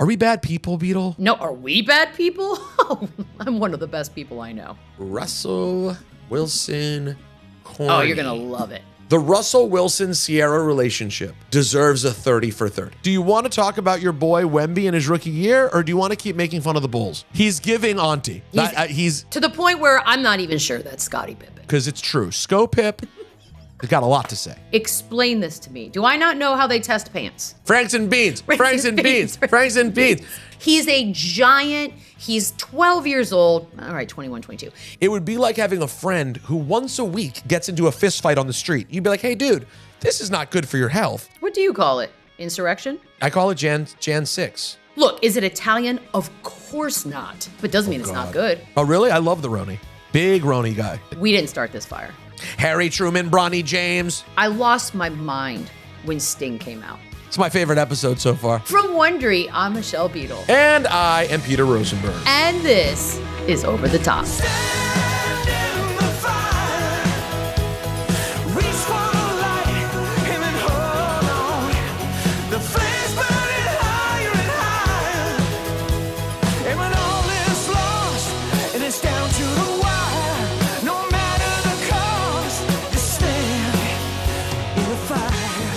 Are we bad people, Beadle? No, are we bad people? I'm one of the best people I know. Russell Wilson corny. Oh, you're going to love it. The Russell Wilson-Sierra relationship deserves a 30 for 30. Do you want to talk about your boy Wemby in his rookie year, or do you want to keep making fun of the Bulls? He's giving auntie. He's to the point where I'm not even sure that's Scottie Pippen. Because it's true. Pip has got a lot to say. Explain this to me. Do I not know how they test pants? Franks and beans. Franks and beans. Franks and beans. He's a giant. He's 12 years old. All right, 21, 22. It would be like having a friend who once a week gets into a fist fight on the street. You'd be like, hey, dude, this is not good for your health. What do you call it? Insurrection? I call it Jan 6. Look, is it Italian? Of course not. But doesn't mean it's not good. Oh, really? I love the Roni. Big Roni guy. We didn't start this fire. Harry Truman, Bronny James. I lost my mind when Sting came out. It's my favorite episode so far. From Wondery, I'm Michelle Beadle. And I am Peter Rosenberg. And this is Over the Top.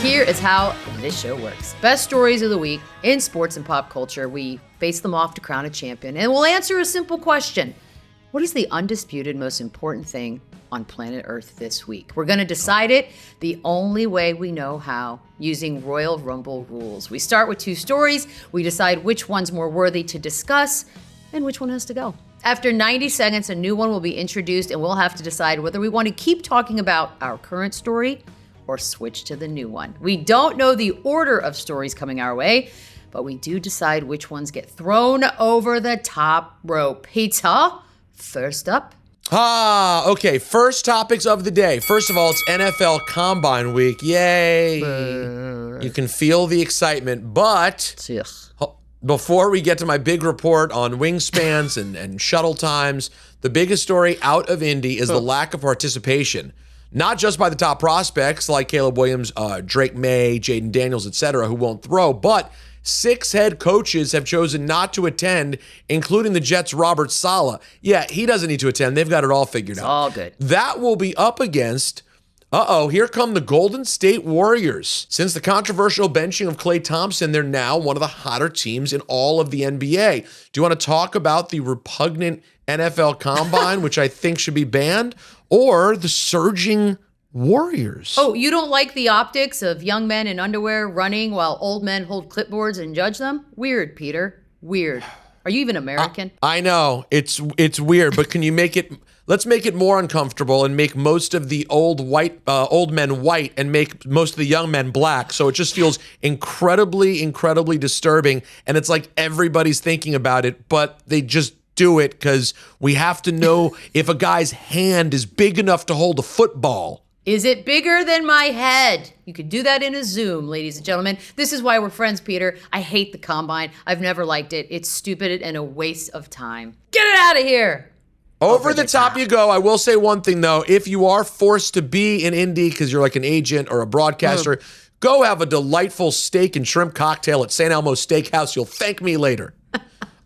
Here is how this show works. Best stories of the week in sports and pop culture. We face them off to crown a champion, and we'll answer a simple question. What is the undisputed most important thing on planet Earth this week? We're going to decide it the only way we know how, using Royal Rumble rules. We start with two stories. We decide which one's more worthy to discuss and which one has to go. After 90 seconds, a new one will be introduced, and we'll have to decide whether we want to keep talking about our current story or switch to the new one. We don't know the order of stories coming our way, but we do decide which ones get thrown over the top rope. Peter, first up. Okay. First topics of the day. First of all, it's NFL Combine Week. Yay. You can feel the excitement, but before we get to my big report on wingspans and shuttle times, the biggest story out of Indy is the lack of participation. Not just by the top prospects like Caleb Williams, Drake May, Jaden Daniels, etc., who won't throw, but 6 head coaches have chosen not to attend, including the Jets' Robert Saleh. Yeah, he doesn't need to attend. They've got it all figured out. All good. That will be up against, here come the Golden State Warriors. Since the controversial benching of Klay Thompson, they're now one of the hotter teams in all of the NBA. Do you want to talk about the repugnant NFL Combine, which I think should be banned, or the surging Warriors? Oh, you don't like the optics of young men in underwear running while old men hold clipboards and judge them? Weird, Peter. Weird. Are you even American? I know. It's weird, but can you make it... Let's make it more uncomfortable and make most of the old men white and make most of the young men black. So it just feels incredibly, incredibly disturbing. And it's like everybody's thinking about it, but they just do it because we have to know if a guy's hand is big enough to hold a football. Is it bigger than my head? You could do that in a Zoom, ladies and gentlemen. This is why we're friends, Peter. I hate the Combine. I've never liked it. It's stupid and a waste of time. Get it out of here. Over the top you go. I will say one thing, though. If you are forced to be in Indy because you're like an agent or a broadcaster, go have a delightful steak and shrimp cocktail at St. Elmo's Steakhouse. You'll thank me later.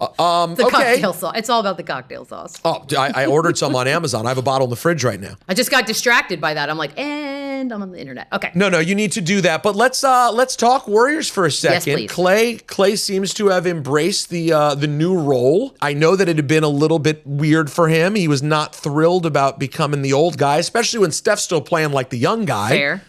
The cocktail sauce. It's all about the cocktail sauce. Oh, I ordered some on Amazon. I have a bottle in the fridge right now. I just got distracted by that. I'm like, and I'm on the internet. Okay. No, you need to do that. But let's talk Warriors for a second. Yes, please. Clay seems to have embraced the new role. I know that it had been a little bit weird for him. He was not thrilled about becoming the old guy, especially when Steph's still playing like the young guy. Fair.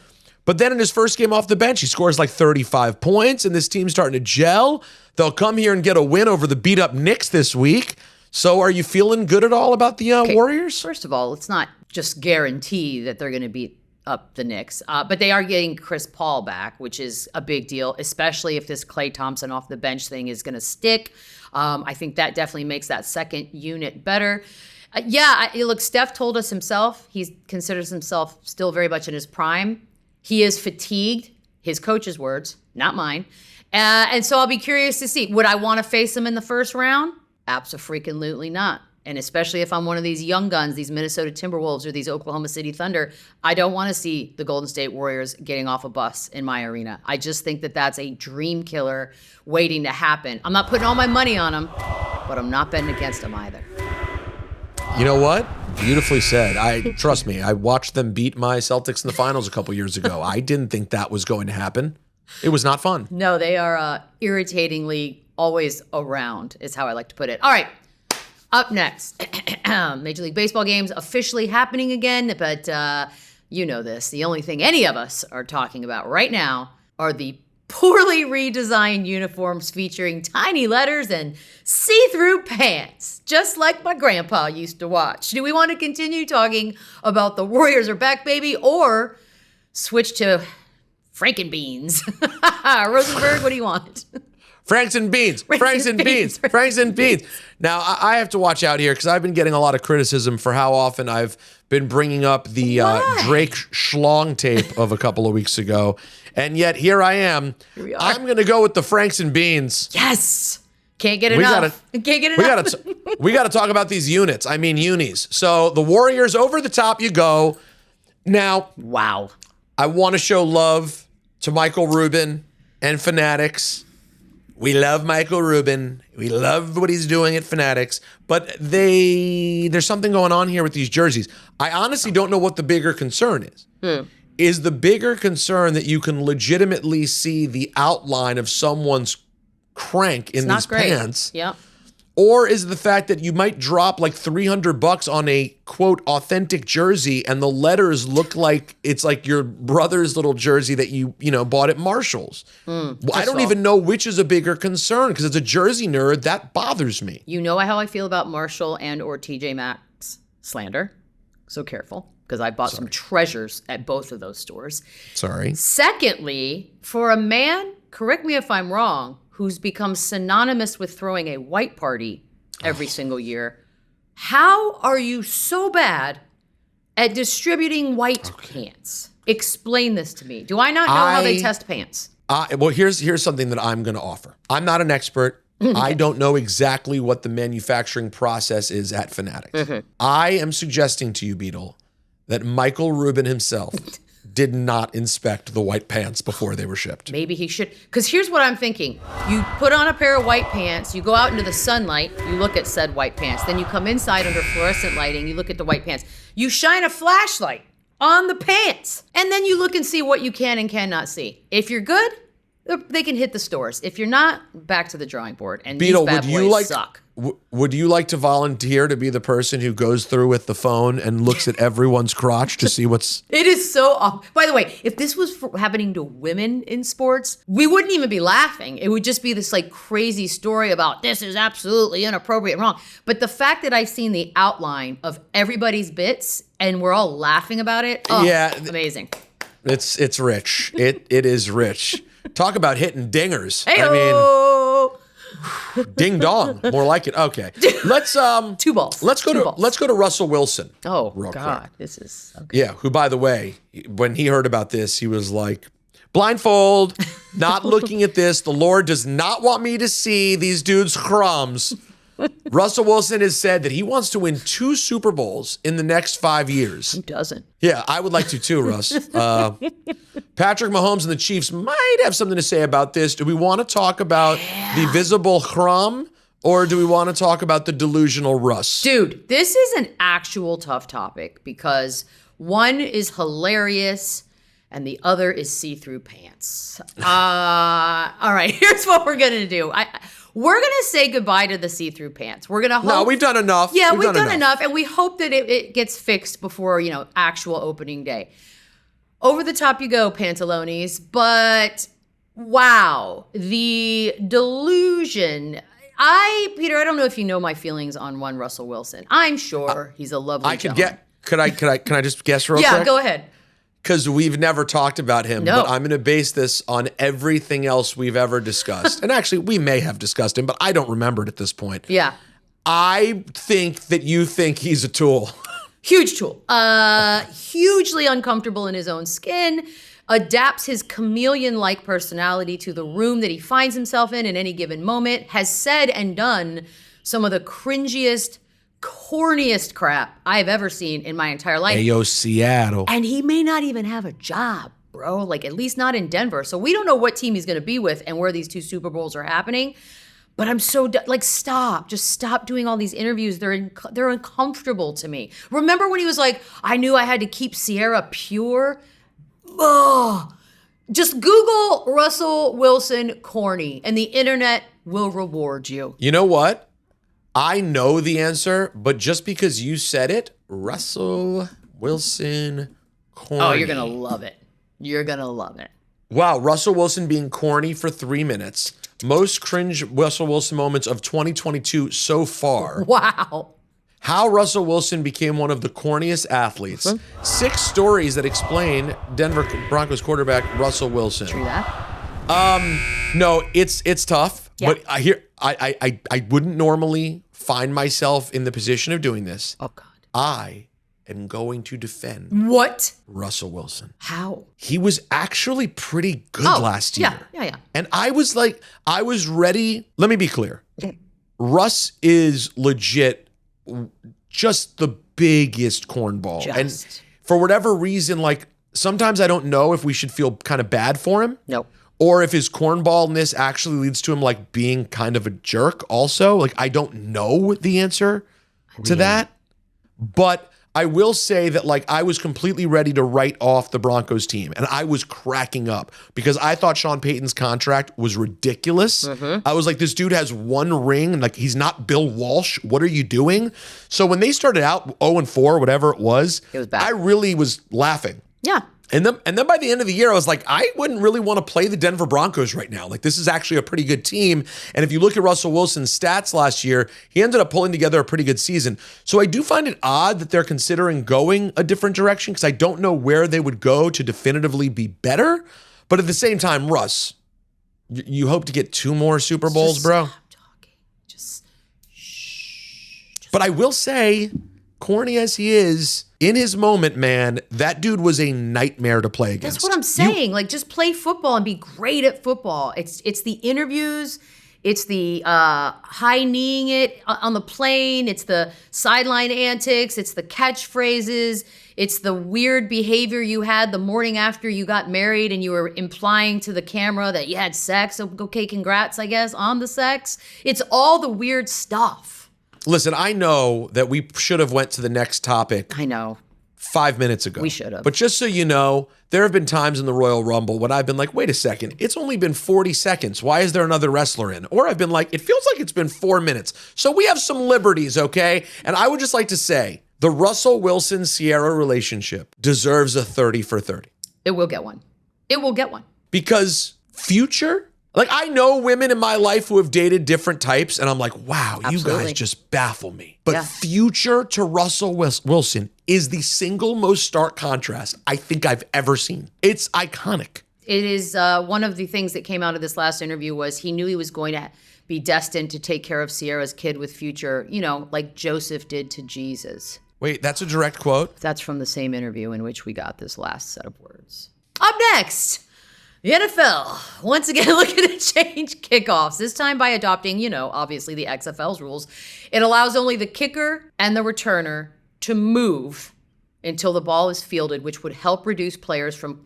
But then in his first game off the bench, he scores like 35 points, and this team's starting to gel. They'll come here and get a win over the beat-up Knicks this week. So are you feeling good at all about the Warriors? First of all, it's not just guarantee that they're going to beat up the Knicks, but they are getting Chris Paul back, which is a big deal, especially if this Klay Thompson off the bench thing is going to stick. I think that definitely makes that second unit better. Look, Steph told us himself, he considers himself still very much in his prime. He is fatigued, his coach's words, not mine. And so I'll be curious to see. Would I want to face him in the first round? Abso-freaking-lutely not. And especially if I'm one of these young guns, these Minnesota Timberwolves or these Oklahoma City Thunder, I don't want to see the Golden State Warriors getting off a bus in my arena. I just think that that's a dream killer waiting to happen. I'm not putting all my money on them, but I'm not betting against them either. You know what? Beautifully said. Trust me, I watched them beat my Celtics in the finals a couple years ago. I didn't think that was going to happen. It was not fun. No, they are irritatingly always around, is how I like to put it. All right. Up next, Major League Baseball games officially happening again, but you know this. The only thing any of us are talking about right now are the poorly redesigned uniforms featuring tiny letters and see-through pants, just like my grandpa used to watch. Do we want to continue talking about the Warriors are back, baby, or switch to Frankenbeans? Rosenberg, what do you want? Franks and beans. Now, I have to watch out here because I've been getting a lot of criticism for how often I've been bringing up the Drake Schlong tape of a couple of weeks ago. And yet here I am. Here we are. I'm going to go with the Franks and beans. Yes. Can't get enough. We got to talk about these units. I mean, unis. So the Warriors, over the top you go. Now, wow. I want to show love to Michael Rubin and Fanatics. We love Michael Rubin. We love what he's doing at Fanatics. But there's something going on here with these jerseys. I honestly don't know what the bigger concern is. Is the bigger concern that you can legitimately see the outline of someone's crank in these pants? Yep. Or is it the fact that you might drop like $300 on a, quote, authentic jersey and the letters look like it's like your brother's little jersey that you bought at Marshall's? I don't even know which is a bigger concern because as a jersey nerd, that bothers me. You know how I feel about Marshall and or TJ Maxx slander. So careful because I bought some treasures at both of those stores. Sorry. Secondly, for a man, correct me if I'm wrong, who's become synonymous with throwing a white party every single year. How are you so bad at distributing white pants? Explain this to me. Do I not know how they test pants? Well, here's something that I'm going to offer. I'm not an expert. I don't know exactly what the manufacturing process is at Fanatics. I am suggesting to you, Beadle, that Michael Rubin himself did not inspect the white pants before they were shipped. Maybe he should. Because here's what I'm thinking. You put on a pair of white pants, you go out into the sunlight, you look at said white pants. Then you come inside under fluorescent lighting, you look at the white pants. You shine a flashlight on the pants. And then you look and see what you can and cannot see. If you're good, they can hit the stores. If you're not, back to the drawing board. And Beadle, these bad boys suck. Would you like to volunteer to be the person who goes through with the phone and looks at everyone's crotch to see what's... It is so off. By the way, if this was happening to women in sports, we wouldn't even be laughing. It would just be this like crazy story about this is absolutely inappropriate and wrong. But the fact that I've seen the outline of everybody's bits and we're all laughing about it, amazing. It's rich. It is rich. Talk about hitting dingers. Hey-o! I mean, ding dong, more like it. Okay, let's two balls. Let's go to Russell Wilson. Oh real God, quick. this is okay. Yeah. Who, by the way, when he heard about this, he was like, blindfold, not looking at this. The Lord does not want me to see these dudes' crumbs. Russell Wilson has said that he wants to win 2 Super Bowls in the next 5 years. Who doesn't? Yeah, I would like to too, Russ. Patrick Mahomes and the Chiefs might have something to say about this. Do we want to talk about the visible crumb or do we want to talk about the delusional Russ? Dude, this is an actual tough topic because one is hilarious and the other is see-through pants. All right, here's what we're going to do. We're going to say goodbye to the see-through pants. We're going to hope... No, we've done enough. Yeah, we've done enough. And we hope that it gets fixed before, actual opening day. Over the top you go, pantalones. But, wow, the delusion... Peter, I don't know if you know my feelings on one Russell Wilson. I'm sure he's a lovely gentleman. Can I just guess real quick? Yeah, go ahead. Because we've never talked about him, no. But I'm going to base this on everything else we've ever discussed. And actually, we may have discussed him, but I don't remember it at this point. Yeah. I think that you think he's a tool. Huge tool. Hugely uncomfortable in his own skin. Adapts his chameleon-like personality to the room that he finds himself in any given moment. Has said and done some of the cringiest, corniest crap I've ever seen in my entire life. Ayo, Seattle. And he may not even have a job, bro. Like, at least not in Denver. So we don't know what team he's going to be with and where these 2 Super Bowls are happening. But I'm so, stop. Just stop doing all these interviews. They're uncomfortable to me. Remember when he was like, I knew I had to keep Sierra pure? Ugh. Just Google Russell Wilson corny, and the internet will reward you. You know what? I know the answer, but just because you said it, Russell Wilson corny. Oh, you're going to love it. You're going to love it. Wow, Russell Wilson being corny for 3 minutes. Most cringe Russell Wilson moments of 2022 so far. Wow. How Russell Wilson became one of the corniest athletes. 6 stories that explain Denver Broncos quarterback Russell Wilson. True that. No, it's tough. Yeah. But I wouldn't normally find myself in the position of doing this. Oh, God. I am going to defend What? Russell Wilson. How? He was actually pretty good last year. Yeah. And I was ready. Let me be clear. Russ is legit just the biggest cornball. And for whatever reason, like, sometimes I don't know if we should feel kind of bad for him. Nope. Or if his cornballness actually leads to him like being kind of a jerk also. Like, I don't know the answer to that. But I will say that, like, I was completely ready to write off the Broncos team. And I was cracking up because I thought Sean Payton's contract was ridiculous. I was like, this dude has 1 ring. Like, he's not Bill Walsh. What are you doing? So when they started out 0-4, whatever it was bad. I really was laughing. Yeah. And then by the end of the year, I was like, I wouldn't really want to play the Denver Broncos right now. Like, this is actually a pretty good team. And if you look at Russell Wilson's stats last year, he ended up pulling together a pretty good season. So I do find it odd that they're considering going a different direction because I don't know where they would go to definitively be better. But at the same time, Russ, you hope to get 2 more Super Bowls, bro? Stop talking. Just shh. But I will say, corny as he is, in his moment, man, that dude was a nightmare to play against. That's what I'm saying. Like, just play football and be great at football. It's the interviews. It's the high-kneeing it on the plane. It's the sideline antics. It's the catchphrases. It's the weird behavior you had the morning after you got married and you were implying to the camera that you had sex. Okay, congrats, I guess, on the sex. It's all the weird stuff. Listen, I know that we should have went to the next topic. I know. 5 minutes ago. We should have. But just so you know, there have been times in the Royal Rumble when I've been like, wait a second, it's only been 40 seconds. Why is there another wrestler in? Or I've been like, it feels like it's been 4 minutes. So we have some liberties, okay? And I would just like to say, the Russell Wilson-Sierra relationship deserves a 30 for 30. It will get one. It will get one. Because Future... Like, I know women in my life who have dated different types, and I'm like, wow, Absolutely. You guys just baffle me. But Future to Russell Wilson is the single most stark contrast I think I've ever seen. It's iconic. It is one of the things that came out of this last interview was he knew he was going to be destined to take care of Sierra's kid with Future, you know, like Joseph did to Jesus. Wait, that's a direct quote? That's from the same interview in which we got this last set of words. Up next, the NFL, once again, looking to change kickoffs, this time by adopting, you know, obviously the XFL's rules. It allows only the kicker and the returner to move until the ball is fielded, which would help reduce players from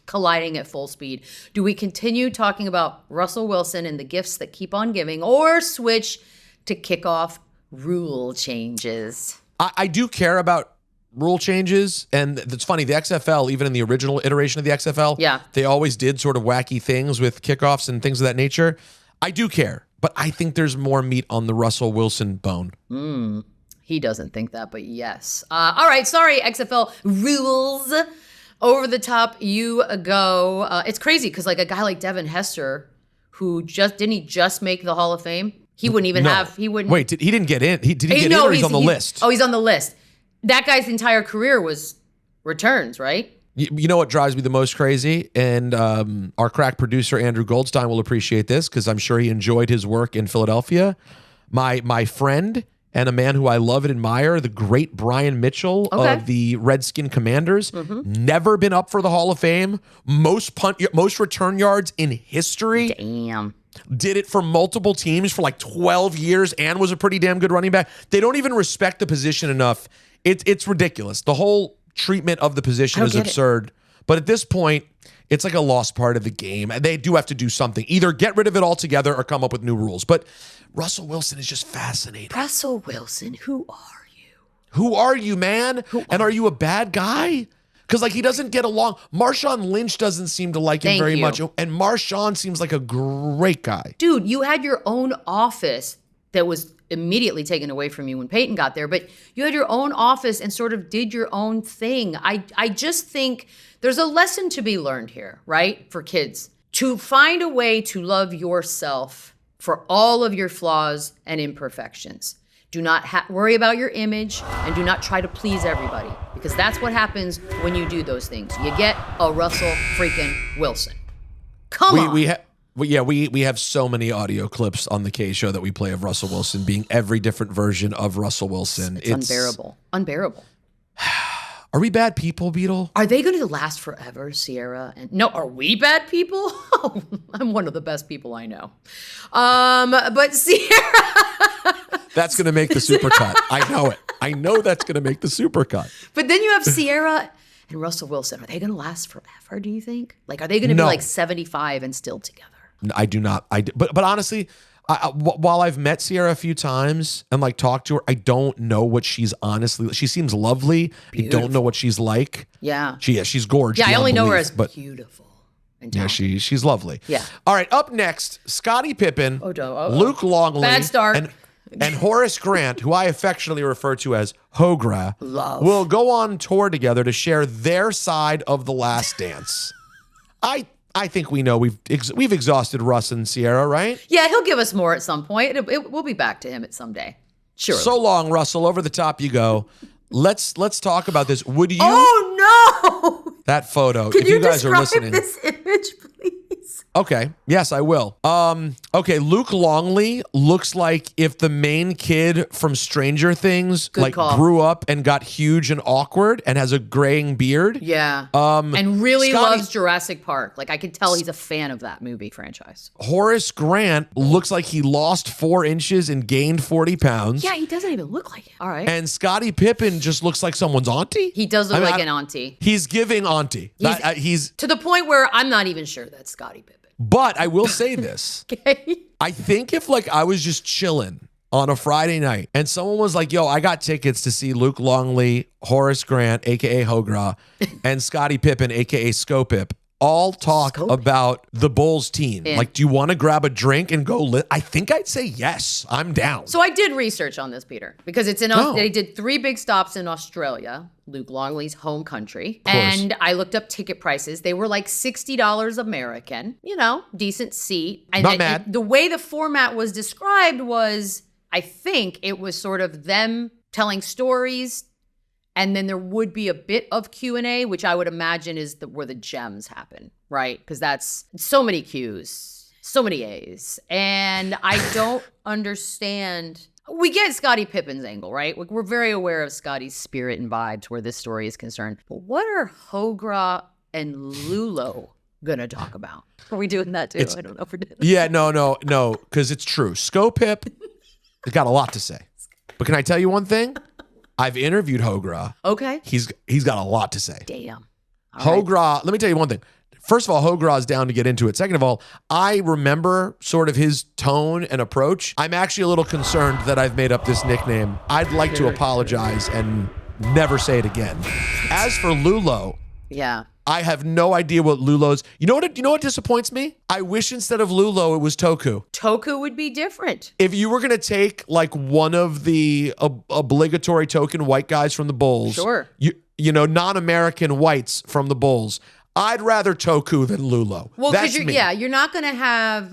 colliding at full speed. Do we continue talking about Russell Wilson and the gifts that keep on giving, or switch to kickoff rule changes? I do care about rule changes, and it's funny, the XFL, even in the original iteration of the XFL, they always did sort of wacky things with kickoffs and things of that nature. I do care, but I think there's more meat on the Russell Wilson bone. He doesn't think that, but yes. All right, sorry, XFL rules. Over the top you go. It's crazy because like a guy like Devin Hester, who didn't he just make the Hall of Fame? He wouldn't even Wait, he didn't get in? Did he get in, or he's on the list? Oh, he's on the list. That guy's entire career was returns, right? You know what drives me the most crazy? And our crack producer, Andrew Goldstein, will appreciate this because I'm sure he enjoyed his work in Philadelphia. My friend and a man who I love and admire, the great Brian Mitchell of the Redskin Commanders, never been up for the Hall of Fame, most return yards in history. Damn. did it for multiple teams for like 12 years and was a pretty damn good running back. They don't even respect the position enough. It's ridiculous. The whole treatment of the position is absurd. But at this point, it's like a lost part of the game. They do have to do something. Either get rid of it altogether or come up with new rules. But Russell Wilson is just fascinating. Russell Wilson, who are you? Who are you, man? And are you a bad guy? Because, like, he doesn't get along. Marshawn Lynch doesn't seem to like him very much. And Marshawn seems like a great guy. Dude, you had your own office that was immediately taken away from you when Peyton got there. But you had your own office and sort of did your own thing. I just think there's a lesson to be learned here, right? For kids. To find a way to love yourself for all of your flaws and imperfections. Do not worry about your image and do not try to please everybody because that's what happens when you do those things. You get a Russell freaking Wilson. Come on. We have so many audio clips on the K show that we play of Russell Wilson being every different version of Russell Wilson. It's unbearable. Are we bad people, Beadle? Are they going to last forever, Sierra? No, are we bad people? Oh, I'm one of the best people I know. But Sierra... That's going to make the supercut. I know it. I know that's going to make the supercut. But then you have Sierra and Russell Wilson. Are they going to last forever, do you think? Like, are they going to be like 75 and still together? I do not. But honestly, while I've met Sierra a few times and like talked to her, I don't know what she's honestly. She seems lovely. Beautiful. I don't know what she's like. Yeah. She's gorgeous. Yeah, I only know her as beautiful. Yeah, she's lovely. Yeah. All right, up next, Scottie Pippen, Luke Longley, bad start. And Horace Grant, who I affectionately refer to as Hogra, will go on tour together to share their side of The Last Dance. I think we know we've exhausted Russ and Sierra, right? Yeah, he'll give us more at some point. We'll be back to him at some day. Sure. So long, Russell. Over the top you go. Let's talk about this. Would you? Oh no! That photo. Can if you you guys are listening, this image, please? Okay. Yes, I will. Okay. Luke Longley looks like if the main kid from Stranger Things grew up and got huge and awkward and has a graying beard. Yeah. And really loves Jurassic Park. Like I can tell he's a fan of that movie franchise. Horace Grant looks like he lost 4 inches and gained 40 pounds. Yeah, he doesn't even look like it. All right. And Scottie Pippen just looks like someone's auntie. He does look like an auntie. He's giving auntie. He's to the point where I'm not even sure that's Scottie Pippen. But I will say this. Okay. I think if like I was just chilling on a Friday night and someone was like, yo, I got tickets to see Luke Longley, Horace Grant, a.k.a. Hogra, and Scottie Pippen, a.k.a. Scopip, all talk about the Bulls team. Yeah. Like, do you want to grab a drink and go I think I'd say yes. I'm down. So I did research on this, Peter, because it's they did 3 big stops in Australia, Luke Longley's home country. And I looked up ticket prices. They were like $60 American, decent seat. And not mad. The way the format was described was, I think it was sort of them telling stories, and then there would be a bit of Q&A, which I would imagine is where the gems happen, right? Because that's so many Qs, so many As. And I don't understand. We get Scottie Pippen's angle, right? We're very aware of Scottie's spirit and vibes where this story is concerned. But what are Hogra and Lulo going to talk about? Are we doing that too? I don't know if we're doing that. Yeah, no, because it's true. Scopip has got a lot to say. But can I tell you one thing? I've interviewed Hogra. Okay. He's got a lot to say. Damn. Hogra, let me tell you one thing. First of all, Hogra is down to get into it. Second of all, I remember sort of his tone and approach. I'm actually a little concerned that I've made up this nickname. I'd like to apologize and never say it again. As for Lulo, I have no idea what Lulo's. You know what disappoints me? I wish instead of Lulo it was Toku. Toku would be different. If you were gonna take like one of the obligatory token white guys from the Bulls, sure, non-American whites from the Bulls, I'd rather Toku than Lulo. Well, because you're not gonna have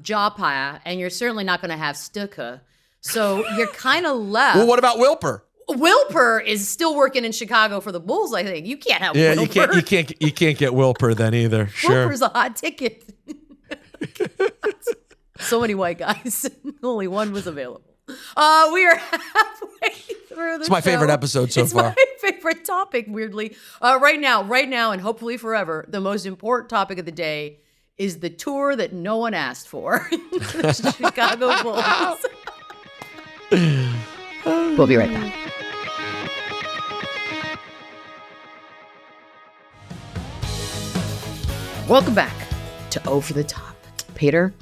Japa, and you're certainly not gonna have Stuka, so you're kind of left. Well, what about Wilper? Wilper is still working in Chicago for the Bulls, I think. You can't have Wilper. You can't get Wilper then either. Sure. Wilper's a hot ticket. So many white guys. Only one was available. We are halfway through the It's my favorite episode so far. It's my favorite topic, weirdly. Right now, and hopefully forever, the most important topic of the day is the tour that no one asked for. The Chicago Bulls. We'll be right back. Welcome back to Over the Top. Peter,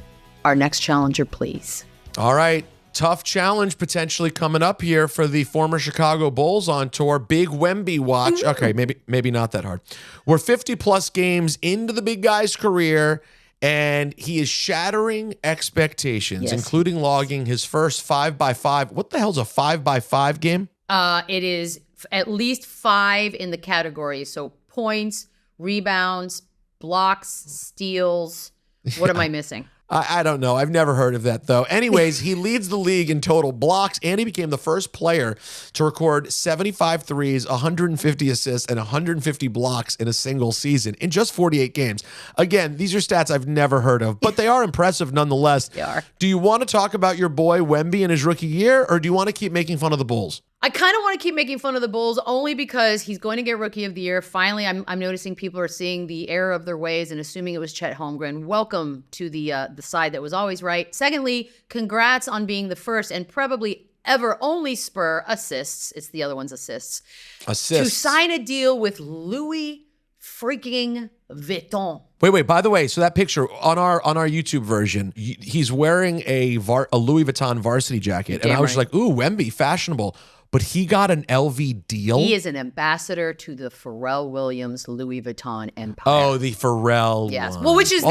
our next challenger, please. All right. Tough challenge potentially coming up here for the former Chicago Bulls on tour. Big Wemby watch. Okay, maybe not that hard. We're 50-plus games into the big guy's career, and he is shattering expectations, including logging his first 5x5. What the hell's a 5x5 game? It is at least 5 in the category. So points, rebounds, blocks, steals. What am I missing? I don't know. I've never heard of that, though. Anyways, he leads the league in total blocks, and he became the first player to record 75 threes, 150 assists, and 150 blocks in a single season in just 48 games. Again, these are stats I've never heard of, but they are impressive nonetheless. They are. Do you want to talk about your boy Wemby in his rookie year, or do you want to keep making fun of the Bulls? I kind of want to keep making fun of the Bulls only because he's going to get Rookie of the Year. Finally, I'm noticing people are seeing the error of their ways and assuming it was Chet Holmgren. Welcome to the side that was always right. Secondly, congrats on being the first and probably ever only Spur assists. It's the other one's assists. To sign a deal with Louis freaking Vuitton. Wait. By the way, so that picture on our YouTube version, he's wearing a Louis Vuitton varsity jacket, and I was just like, "Ooh, Wemby, fashionable." But he got an LV deal. He is an ambassador to the Pharrell Williams Louis Vuitton empire. Oh, the Pharrell. Yes. One. Well, which is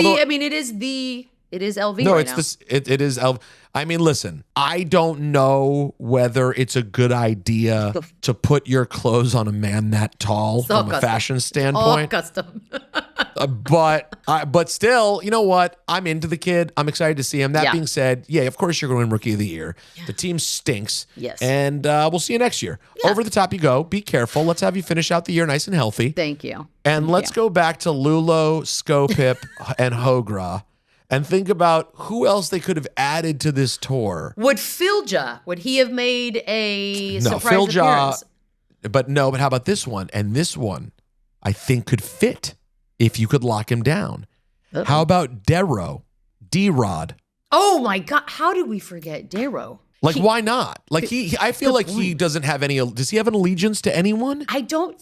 it is LV. No, right it's now. this. It is LV. I mean, listen, I don't know whether it's a good idea to put your clothes on a man that tall from a fashion standpoint. All custom. But still, you know what? I'm into the kid. I'm excited to see him. That being said, of course you're going to win Rookie of the Year. The team stinks. Yes. And we'll see you next year. Yeah. Over the top you go. Be careful. Let's have you finish out the year nice and healthy. Thank you. And let's go back to Lulo, Skopip, and Hogra and think about who else they could have added to this tour. Would he have made a surprise appearance? But how about this one? And this one, I think, could fit if you could lock him down. Uh-oh. How about D-Rod? Oh my God. How did we forget Darrow? Why not? I feel like he doesn't have any, does he have an allegiance to anyone? I don't,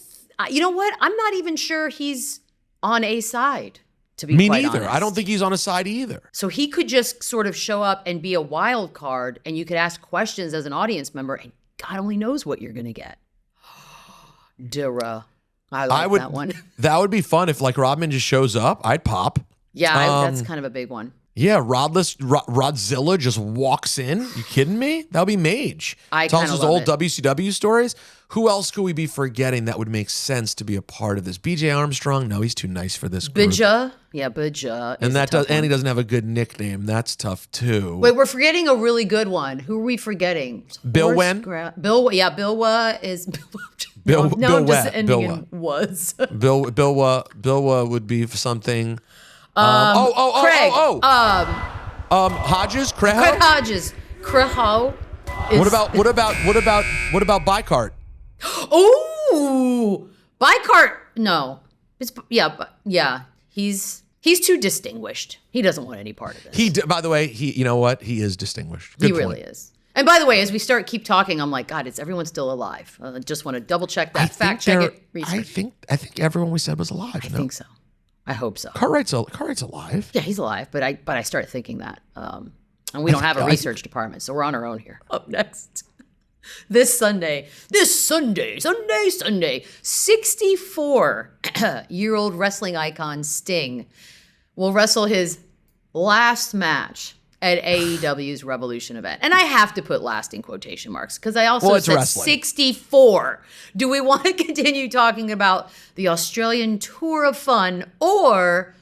you know what? I'm not even sure he's on a side, to be quite neither. honest. I don't think he's on a side either. So he could just sort of show up and be a wild card, and you could ask questions as an audience member, and God only knows what you're going to get. Darrow. I like that one. That would be fun if Rodman just shows up. I'd pop. Yeah, that's kind of a big one. Yeah, Rodzilla just walks in. You kidding me? That would be Mage. Tells us old WCW stories. Who else could we be forgetting that would make sense to be a part of this? BJ Armstrong? No, he's too nice for this group. Bija. Yeah, Bija. And he doesn't have a good nickname. That's tough too. Wait, we're forgetting a really good one. Who are we forgetting? Bill Wen? Bilwa is... Bill just ending in was. Bilwa would be something. Craig. Hodges, Craig Hodges. Creho. What about Bicart? Oh, Bicart. No, he's too distinguished. He doesn't want any part of this. By the way, you know what? He is distinguished. Good point. Really is. And by the way, as we keep talking, I'm like, God, is everyone still alive? I just want to double check that, fact check it, research. I think everyone we said was alive. I think so. I hope so. Cartwright's alive. Yeah, he's alive, but I started thinking that. And we don't have a research department, so we're on our own here. Up next, this Sunday, 64-year-old wrestling icon Sting will wrestle his last match at AEW's Revolution event. And I have to put last in quotation marks because I also said wrestling. 64. Do we want to continue talking about the Australian Tour of Fun or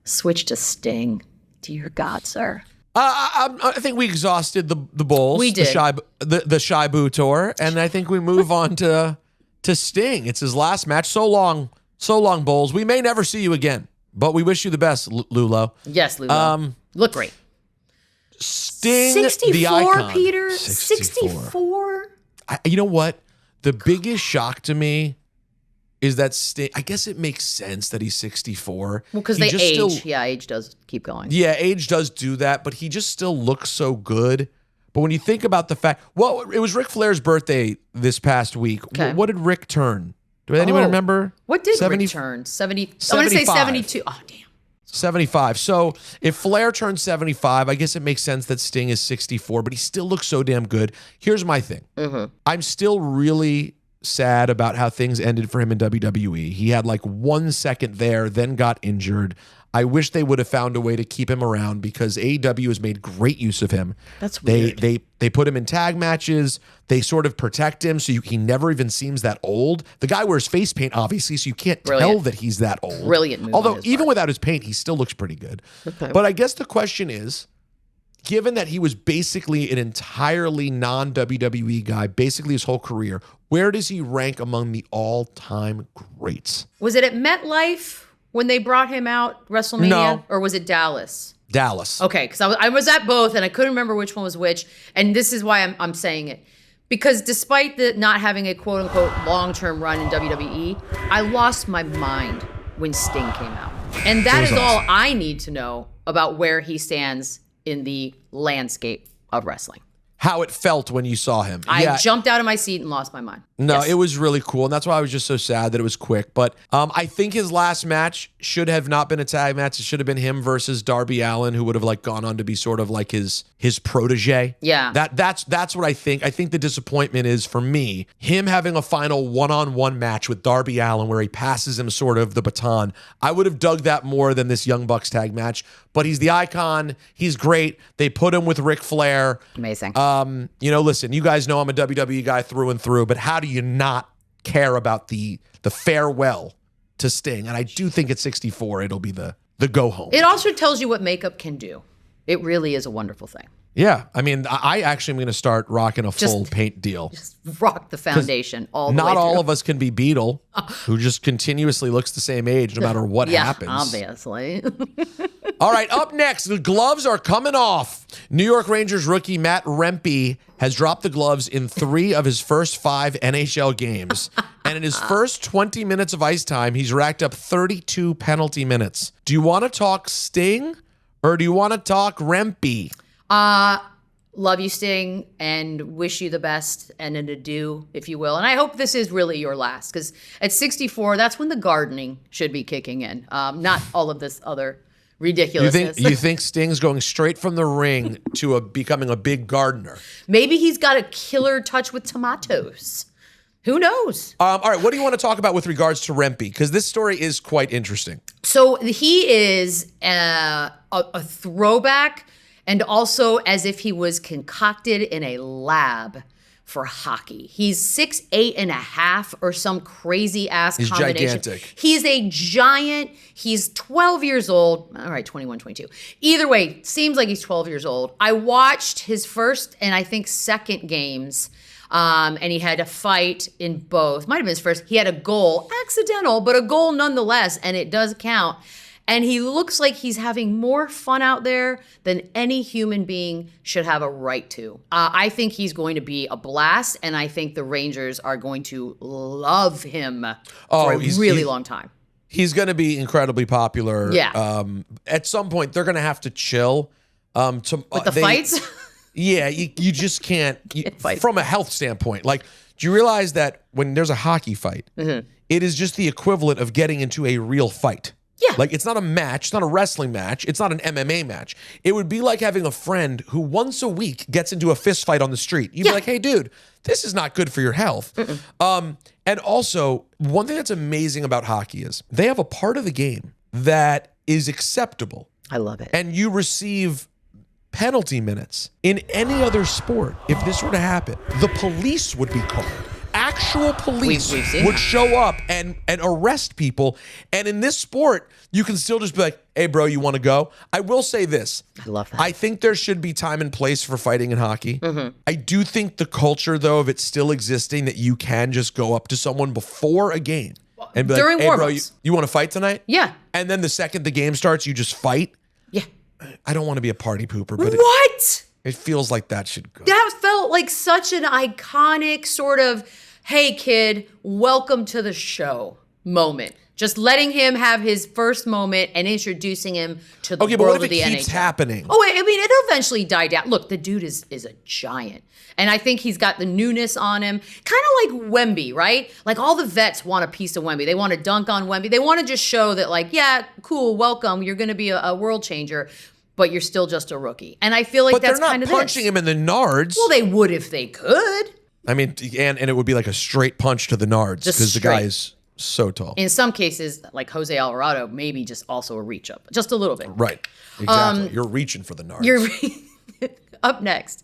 switch to Sting? Dear God, sir. I think we exhausted the Bulls. We did. The Shibu Tour. And I think we move on to Sting. It's his last match. So long, Bulls. We may never see you again, but we wish you the best, Lulo. Yes, Lulo. Look great. Sting, 64, the icon. Peter? 64? You know what? The biggest shock to me is that Sting, I guess it makes sense that he's 64. Well, because they age. Age does keep going. Yeah, age does do that, but he just still looks so good. But when you think about the fact, well, it was Ric Flair's birthday this past week. Okay. What did Rick turn? Do anyone remember? What did Rick turn? 70. I want to say 72. Oh, damn. 75. So if Flair turns 75, I guess it makes sense that Sting is 64, but he still looks so damn good. Here's my thing. I'm still really sad about how things ended for him in WWE. He had like 1 second there, then got injured. I wish they would have found a way to keep him around because AEW has made great use of him. That's weird. They put him in tag matches. They sort of protect him so he never even seems that old. The guy wears face paint, obviously, so you can't tell that he's that old. Brilliant move. Although even without his paint, he still looks pretty good. Okay. But I guess the question is, given that he was basically an entirely non-WWE guy, basically his whole career, where does he rank among the all-time greats? Was it at MetLife when they brought him out, WrestleMania? No. Or was it Dallas? Dallas. Okay, because I was at both, and I couldn't remember which one was which. And this is why I'm saying it. Because despite the not having a quote-unquote long-term run in WWE, I lost my mind when Sting came out. And that is all I need to know about where he stands in the landscape of wrestling. How it felt when you saw him. I jumped out of my seat and lost my mind. No, It was really cool. And that's why I was just so sad that it was quick. But I think his last match should have not been a tag match. It should have been him versus Darby Allin, who would have like gone on to be sort of like his protege. Yeah. That's what I think. I think the disappointment is for me, him having a final one-on-one match with Darby Allin where he passes him sort of the baton. I would have dug that more than this Young Bucks tag match. But he's the icon. He's great. They put him with Ric Flair. Amazing. Listen, you guys know I'm a WWE guy through and through, but how do you not care about the farewell to Sting? And I do think at 64, it'll be the go home. It also tells you what makeup can do. It really is a wonderful thing. Yeah. I mean, I actually am going to start rocking a full paint deal. Just rock the foundation all the way Not all through. of us can be Beadle, who just continuously looks the same age no matter what happens. Obviously. All right, up next, the gloves are coming off. New York Rangers rookie Matt Rempe has dropped the gloves in 3 of his first 5 NHL games. And in his first 20 minutes of ice time, he's racked up 32 penalty minutes. Do you want to talk Sting or do you want to talk Rempe? Love you, Sting, and wish you the best and an adieu, if you will. And I hope this is really your last, because at 64, that's when the gardening should be kicking in, not all of this other ridiculousness. You think Sting's going straight from the ring to becoming a big gardener? Maybe he's got a killer touch with tomatoes. Who knows? All right, what do you want to talk about with regards to Rempe? Because this story is quite interesting. So he is a throwback, and also as if he was concocted in a lab for hockey. He's 6'8.5" or some crazy ass combination. He's gigantic. He's a giant. He's 12 years old. All right, 21, 22. Either way, seems like he's 12 years old. I watched his first and I think second games, and he had a fight in both. Might have been his first. He had a goal, accidental, but a goal nonetheless, and it does count. And he looks like he's having more fun out there than any human being should have a right to. I think he's going to be a blast, and I think the Rangers are going to love him for a really long time. He's going to be incredibly popular. Yeah. At some point, they're going to have to chill. With the fights? Yeah, you just can't. Fight. From a health standpoint, like, do you realize that when there's a hockey fight, it is just the equivalent of getting into a real fight? Yeah. Like, it's not a match. It's not a wrestling match. It's not an MMA match. It would be like having a friend who once a week gets into a fist fight on the street. You'd be like, hey, dude, this is not good for your health. And also, one thing that's amazing about hockey is they have a part of the game that is acceptable. I love it. And you receive penalty minutes. In any other sport, if this were to happen, the police would be called. Actual police would show up and arrest people. And in this sport, you can still just be like, hey, bro, you want to go? I will say this. I love that. I think there should be time and place for fighting in hockey. I do think the culture, though, of it still existing, that you can just go up to someone before a game and be during like, hey, bro, warm-ups. you want to fight tonight? Yeah. And then the second the game starts, you just fight? Yeah. I don't want to be a party pooper, but What? it feels like that should go. That felt like such an iconic sort of, hey, kid, welcome to the show. moment. Just letting him have his first moment and introducing him to the Okay, but world what of if the it keeps NHL. happening? Oh, I mean, it'll eventually die down. Look, the dude is a giant. And I think he's got the newness on him. Kind of like Wemby, right? Like all the vets want a piece of Wemby. They want to dunk on Wemby. They want to just show that like, yeah, cool, welcome. You're going to be a world changer, but you're still just a rookie. And I feel like that's kind of they're not punching him in the nards. Well, they would if they could. I mean, and it would be like a straight punch to the nards because the guy is so tall. In some cases, like Jose Alvarado, maybe just also a reach up, just a little bit. Right. Exactly. You're reaching for the nards. You're up next.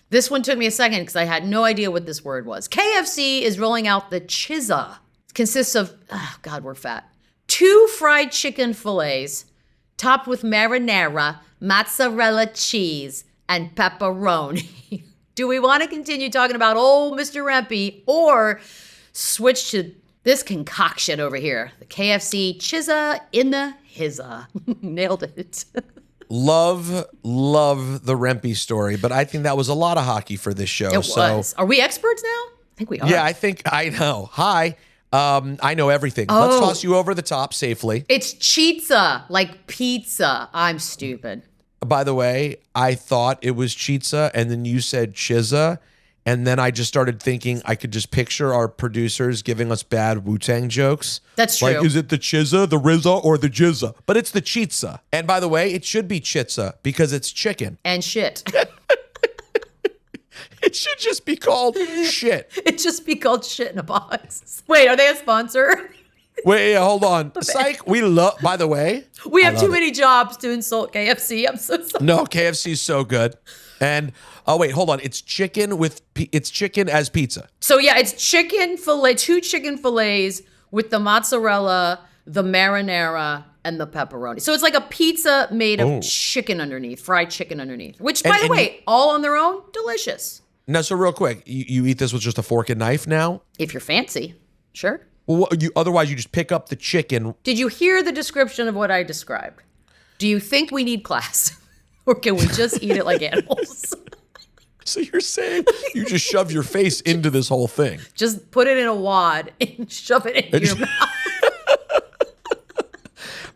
This one took me a second because I had no idea what this word was. KFC is rolling out the Chizza. It consists of, oh God, we're fat. 2 fried chicken fillets topped with marinara, mozzarella cheese, and pepperoni. Do we want to continue talking about old Mr. Rempe or switch to this concoction over here? The KFC Chizza in the Hizza. Nailed it. Love the Rempe story, but I think that was a lot of hockey for this show. It was. Are we experts now? I think we are. Yeah, I know. Hi. I know everything. Let's toss you over the top safely. It's Chizza, like pizza. I'm stupid. By the way, I thought it was Chizza, and then you said Chizza, and then I just started thinking I could just picture our producers giving us bad Wu-Tang jokes. That's true. Like, is it the Chizza, the Rizza, or the Jizza? But it's the Chizza. And by the way, it should be Chizza because it's chicken. And shit. It should just be called shit. It just be called shit in a box. Wait, are they a sponsor? Wait, hold on. Psych, we love, by the way. We have too many jobs to insult KFC. I'm so sorry. No, KFC's so good. And, oh wait, hold on. It's chicken as pizza. So yeah, it's chicken fillet, 2 chicken fillets with the mozzarella, the marinara, and the pepperoni. So it's like a pizza made of chicken underneath, fried chicken underneath, which by the way, all on their own, delicious. Now, so real quick, you eat this with just a fork and knife now? If you're fancy, sure. Well, otherwise you just pick up the chicken. Did you hear the description of what I described? Do you think we need class? Or can we just eat it like animals? So you're saying you just shove your face into this whole thing? Just put it in a wad and shove it in your mouth.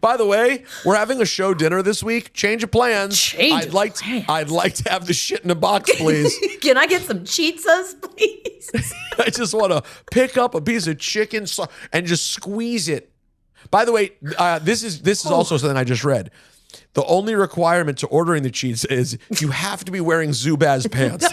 By the way, we're having a show dinner this week. Change of plans. I'd like to have the shit in a box, please. Can I get some Chizzas, please? I just want to pick up a piece of chicken and just squeeze it. By the way, this is also something I just read. The only requirement to ordering the cheese is you have to be wearing Zubaz pants.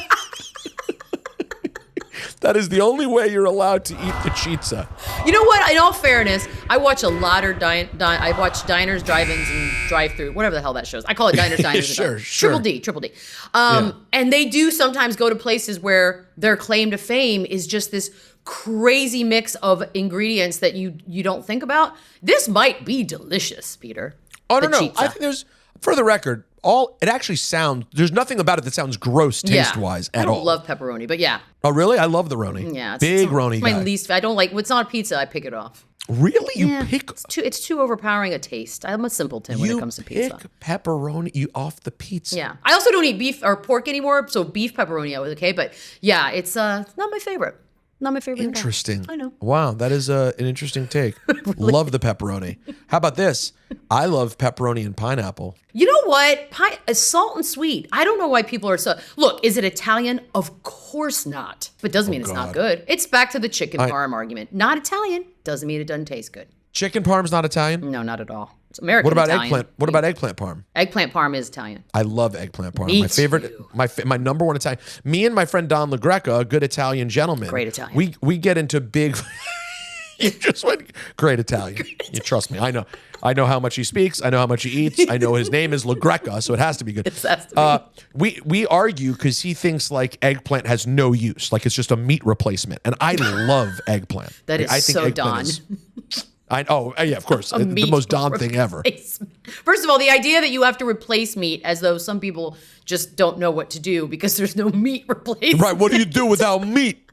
That is the only way you're allowed to eat the Chizza. You know what? In all fairness, I watch a lot of I watch diners, drive-ins, and drive-through, whatever the hell that shows. I call it diners, diners. Sure. Triple D. And they do sometimes go to places where their claim to fame is just this crazy mix of ingredients that you don't think about. This might be delicious, Peter. Oh, no. I think there's, for the record, it actually sounds, there's nothing about it that sounds gross taste-wise at all. I don't love pepperoni, but yeah. Oh, really? I love the Roni. Yeah. Big Roni guy. My least, I don't like, it's not a pizza, I pick it off. Really? You pick? It's too overpowering a taste. I'm a simpleton when it comes to pizza. You pick pepperoni off the pizza? Yeah. I also don't eat beef or pork anymore, so beef pepperoni I was okay, but yeah, it's not my favorite. Not my favorite. Interesting. I know. Wow, that is an interesting take. Really? Love the pepperoni. How about this? I love pepperoni and pineapple. You know what? Salt and sweet. I don't know why people are so... Look, is it Italian? Of course not. But doesn't mean it's not good. It's back to the chicken parm argument. Not Italian. Doesn't mean it doesn't taste good. Chicken parm's not Italian? No, not at all. It's American. What about Italian. eggplant? What about eggplant parm? Eggplant parm is Italian. I love eggplant parm. Me my favorite, too. my number one Italian. Me and my friend Don LaGreca, a good Italian gentleman. Great Italian. We get into big. You just went great Italian. You trust me. I know how much he speaks. I know how much he eats. I know his name is LaGreca, so it has to be good. It has to be. We argue because he thinks like eggplant has no use, like it's just a meat replacement, and I love eggplant. That is I think so Don. Yeah, of course. The most Don thing ever. First of all, the idea that you have to replace meat as though some people just don't know what to do because there's no meat replacement. Right, what do you do without meat?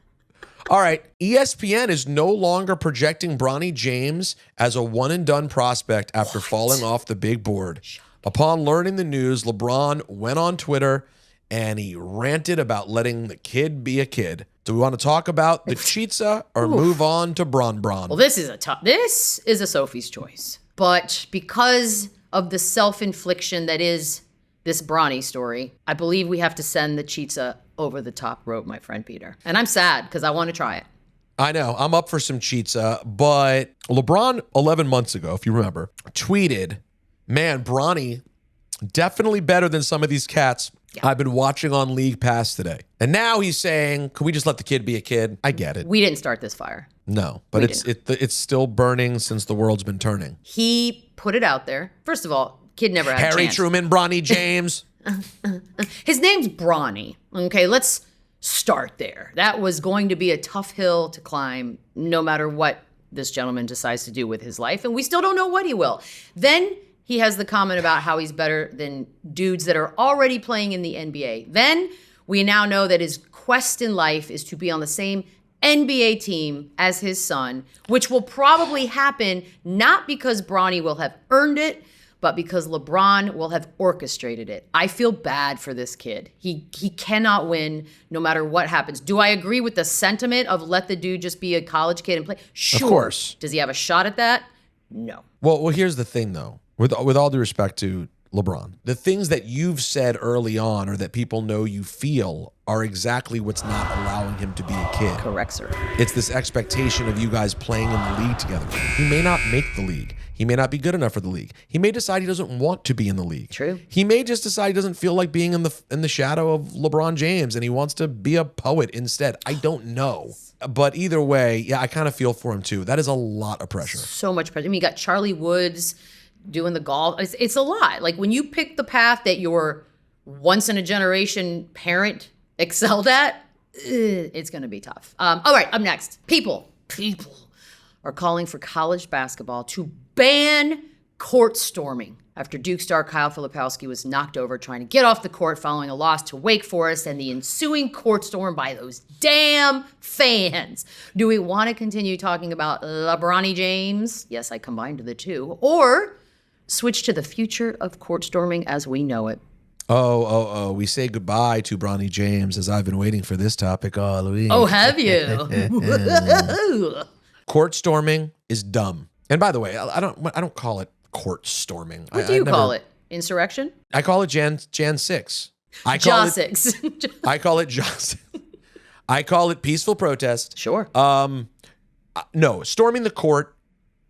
All right, ESPN is no longer projecting Bronny James as a one-and-done prospect after falling off the big board. Upon learning the news, LeBron went on Twitter and he ranted about letting the kid be a kid. Do we want to talk about the Chizza or move on to Bron? Well, this is a Sophie's choice. But because of the self-infliction that is this Bronny story, I believe we have to send the Chizza over the top rope, my friend Peter. And I'm sad because I want to try it. I know. I'm up for some Chizza, but LeBron 11 months ago, if you remember, tweeted, man, Bronny, definitely better than some of these cats I've been watching on League Pass today. And now he's saying, can we just let the kid be a kid? I get it. We didn't start this fire. No, but it's still burning since the world's been turning. He put it out there. First of all, kid never had a Harry chance. Truman, Bronny James. His name's Bronny. Okay, let's start there. That was going to be a tough hill to climb no matter what this gentleman decides to do with his life. And we still don't know what he will. Then he has the comment about how he's better than dudes that are already playing in the NBA. Then we now know that his quest in life is to be on the same NBA team as his son, which will probably happen not because Bronny will have earned it, but because LeBron will have orchestrated it. I feel bad for this kid. He cannot win no matter what happens. Do I agree with the sentiment of let the dude just be a college kid and play? Sure. Of course. Does he have a shot at that? No. Well, here's the thing, though. With all due respect to LeBron, the things that you've said early on or that people know you feel are exactly what's not allowing him to be a kid. Correct, sir. It's this expectation of you guys playing in the league together. He may not make the league. He may not be good enough for the league. He may decide he doesn't want to be in the league. True. He may just decide he doesn't feel like being in the shadow of LeBron James and he wants to be a poet instead. I don't know. But either way, yeah, I kind of feel for him too. That is a lot of pressure. So much pressure. I mean, you got Charlie Woods doing the golf. It's a lot. Like when you pick the path that your once in a generation parent excelled at, it's going to be tough. All right, up next. People are calling for college basketball to ban court storming after Duke star Kyle Filipowski was knocked over trying to get off the court following a loss to Wake Forest and the ensuing court storm by those damn fans. Do we want to continue talking about LeBronny James? Yes, I combined the two. Or switch to the future of court storming as we know it. Oh, we say goodbye to Bronny James as I've been waiting for this topic all week. Oh, have you? Court storming is dumb. And by the way, I don't call it court storming. What do you call it? Insurrection? I call it Jan 6. I call it Joss. I call it peaceful protest. Sure. No, storming the court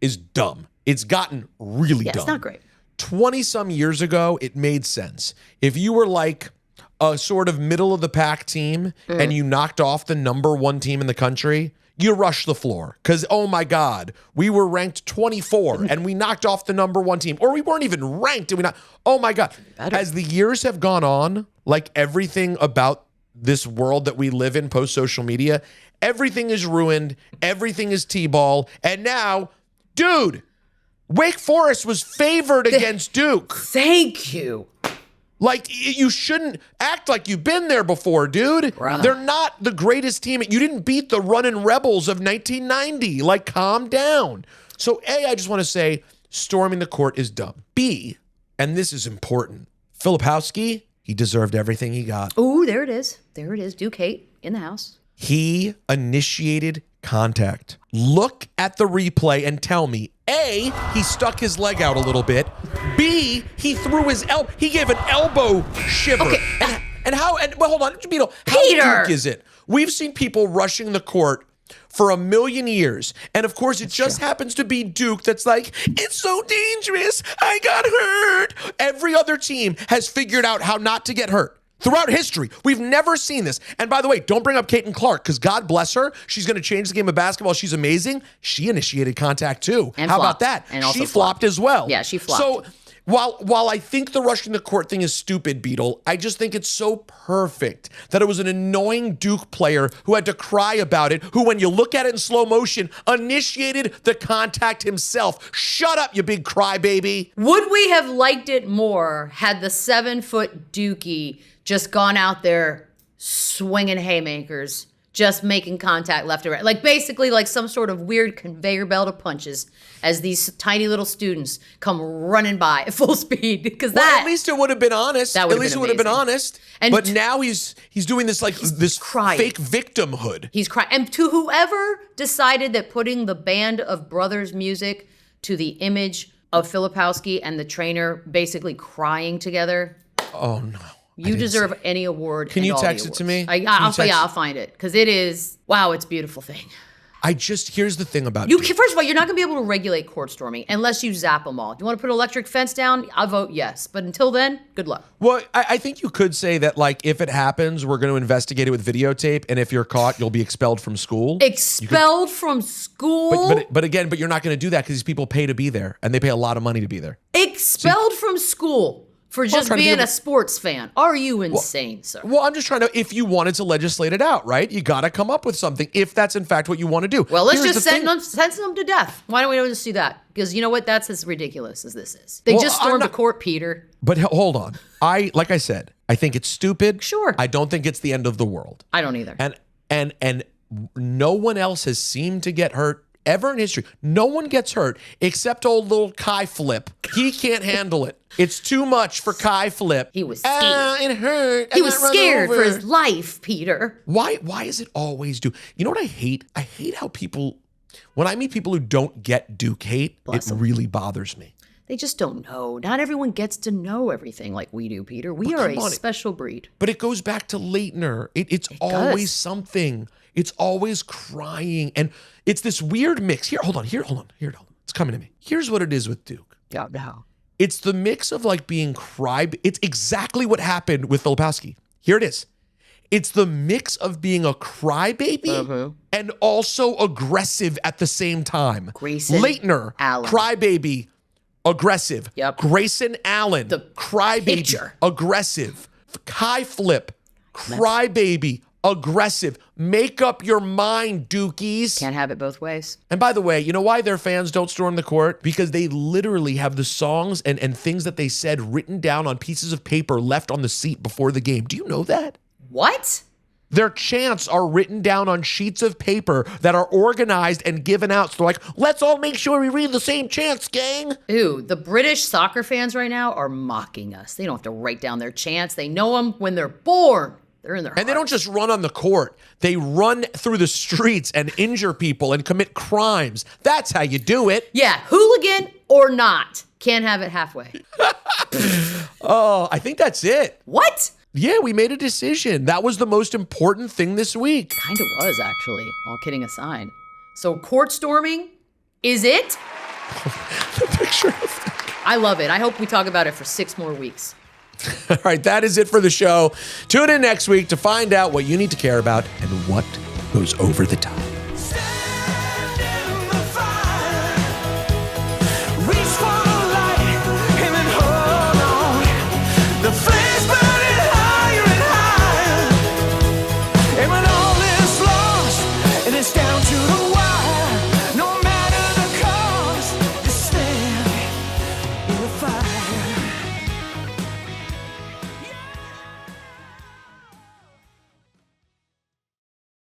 is dumb. It's gotten really dumb. It's not great. 20-some years ago, it made sense. If you were like a sort of middle-of-the-pack team and you knocked off the number one team in the country, you rush the floor. Because, oh my God, we were ranked 24 and we knocked off the number one team. Or we weren't even ranked. Oh my God. As the years have gone on, like everything about this world that we live in post-social media, everything is ruined. Everything is T-ball. And now, dude, Wake Forest was favored against Duke. Thank you. Like, you shouldn't act like you've been there before, dude. Bruh. They're not the greatest team. You didn't beat the running Rebels of 1990. Like, calm down. So, A, I just want to say storming the court is dumb. B, and this is important, Filipowski, he deserved everything he got. Ooh, there it is. There it is. Duke hate in the house. He initiated contact. Look at the replay and tell me, A, he stuck his leg out a little bit. B, he threw his elbow. He gave an elbow shiver. Okay. Well, hold on, Beadle. Peter! How Duke is it? We've seen people rushing the court for a million years. And of course, it just happens to be Duke that's like, it's so dangerous. I got hurt. Every other team has figured out how not to get hurt. Throughout history, we've never seen this. And by the way, don't bring up Caitlin Clark because God bless her. She's going to change the game of basketball. She's amazing. She initiated contact too. And how flopped. about that? And also she flopped as well. Yeah, she flopped. So while I think the rushing the court thing is stupid, Beadle, I just think it's so perfect that it was an annoying Duke player who had to cry about it, who, when you look at it in slow motion, initiated the contact himself. Shut up, you big crybaby. Would we have liked it more had the 7-foot Dookie just gone out there swinging haymakers just making contact left and right. Like basically like some sort of weird conveyor belt of punches as these tiny little students come running by at full speed. Because at least it would have been honest. At least it would have been honest. But now he's doing this this crying. Fake victimhood. He's crying. And to whoever decided that putting the Band of Brothers music to the image of Filipowski and the trainer basically crying together. Oh no. You deserve any award. Can you text it to me? I'll find it because it is, wow, it's a beautiful thing. Here's the thing about you. First of all, you're not going to be able to regulate court storming unless you zap them all. Do you want to put an electric fence down? I'll vote yes. But until then, good luck. Well, I think you could say that, like, if it happens, we're going to investigate it with videotape, and if you're caught, you'll be expelled from school. Expelled from school? But you're not going to do that because these people pay to be there, and they pay a lot of money to be there. Expelled from school. For just being a sports fan. Are you insane, sir? Well, I'm just trying to, if you wanted to legislate it out, right? You got to come up with something if that's in fact what you want to do. Well, let's just send them to death. Why don't we just do that? Because you know what? That's as ridiculous as this is. They just stormed the court, Peter. But hold on. Like I said, I think it's stupid. Sure. I don't think it's the end of the world. I don't either. And no one else has seemed to get hurt ever in history. No one gets hurt except old little Kai Flip. He can't handle it. It's too much for Kai Flip. He was scared. It hurt. He was scared for his life, Peter. Why is it always Duke? You know what I hate? I hate how people, when I meet people who don't get Duke hate, it really bothers me. They just don't know. Not everyone gets to know everything like we do, Peter. We are a special breed. But it goes back to Leitner. It's always something. It's always crying. And it's this weird mix. Here, hold on. It's coming to me. Here's what it is with Duke. Yeah, no. It's the mix of like being it's exactly what happened with Filipowski. Here it is. It's the mix of being a crybaby and also aggressive at the same time. Grayson Leitner, Allen. Crybaby, aggressive. Yep. Grayson Allen, the crybaby, picture. Aggressive. Kai Flip, crybaby, aggressive. Make up your mind, Dukies. Can't have it both ways. And by the way, you know why their fans don't storm the court? Because they literally have the songs and things that they said written down on pieces of paper left on the seat before the game. Do you know that? What? Their chants are written down on sheets of paper that are organized and given out. So they're like, let's all make sure we read the same chants, gang. Ooh, the British soccer fans right now are mocking us. They don't have to write down their chants. They know them when they're born. They're in their hearts. And they don't just run on the court. They run through the streets and injure people and commit crimes. That's how you do it. Yeah, hooligan or not. Can't have it halfway. Oh, I think that's it. What? Yeah, we made a decision. That was the most important thing this week. Kind of was, actually. All kidding aside. So court storming is it? The picture of that. I love it. I hope we talk about it for 6 more weeks. All right, that is it for the show. Tune in next week to find out what you need to care about and what goes over the top.